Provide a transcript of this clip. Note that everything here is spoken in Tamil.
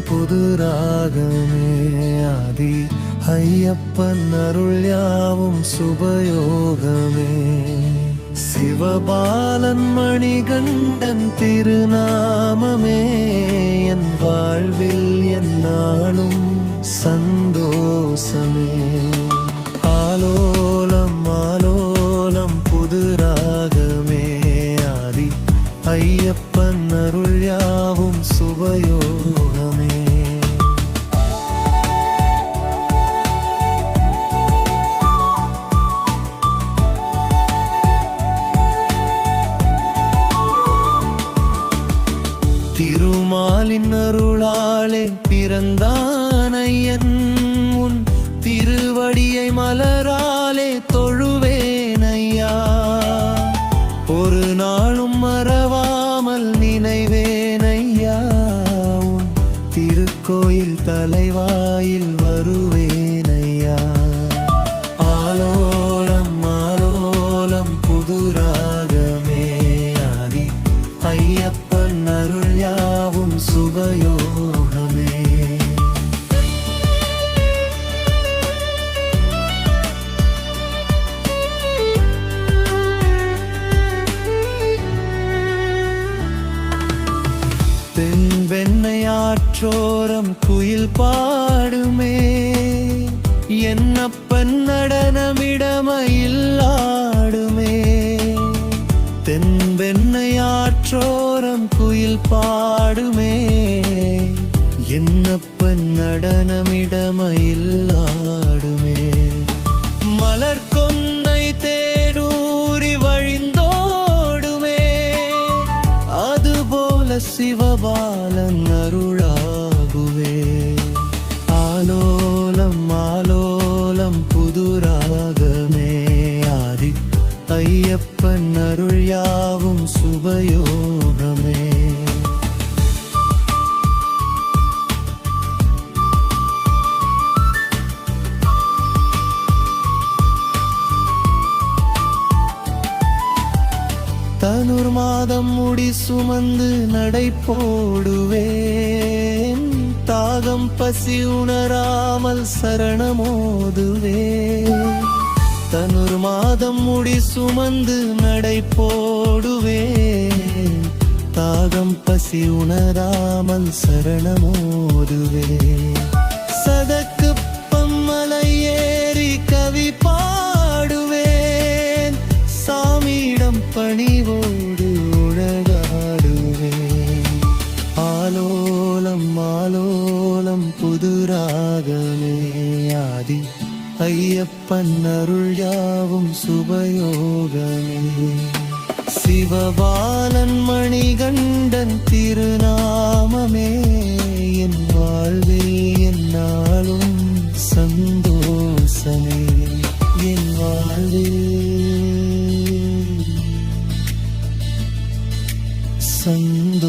புது ராகமே ஆதி ஐயப்பன் அருள் யாவும் சுபயோகமே. சிவபாலன் மணிகண்டன் திருநாமமே என் வாழ்வில் என்னாலும் சந்தோஷமே. ஆலோலம் ஆலோலம் புது ராகமே ஆதி ஐயப்பன் அருள் யாவும் சுபயோகமே. திருமாலின் அருளாலே பிறந்தான் ஐயன் உன் திருவடியை மலராலே தொழுவேன் ஐயா. ஒரு நாளும் மறவாமல் நினைவேன் ஐயா உன் திருக்கோயில் தலைவாயில் வருவேன் ஐயா. ஆலோலம் ஆலோலம் புது ராகமே ஆதி ஐயப்பன் அருள் யாவும் சுபயோகமே. வெண்ணையாற்றோரம் குயில் பாடுமே என்னப்பன் நடனமிடமையில் ஆடுமே. தென்பெண்ணையாற்றோரம் குயில் பாடுமே என்னப்பன் நடனமிடமையில் ஆடுமே. மலர் கொன்னை தேடூரி வழிந்தோடுமே அதுபோல சிவபாலன் அருளாகுவே. ஆலோலம் ஆலோலம் புது ராகமே ஆதி ஐயப்பன் அருள் யாவும் சுபயோகமே. தனுர் மாதம் முடி சுமந்து நடை போடுவேன் தாகம் பசி உணராமல் சரணமோதுவேன். தனுர் மாதம் முடி சுமந்து நடை போடுவேன் தாகம் பசி உணராமல் சரணமோதுவேன். சதக்கு பம்மலை ஏறி கவி பாடுவேன் சாமியிடம் பணிவோடு உலகாடுவேன். ஆலோலம் ஆலோலம் புது ராகமே ஆதி ஐயப்பன் அருள் யாவும் சுபயோகமே. சிவபாலன் மணிகண்டன் திருநாமமே என் வாழ்வில் என்னாலும் சந்தோஷமே. என் வாழ்வில் சந்தோஷமே.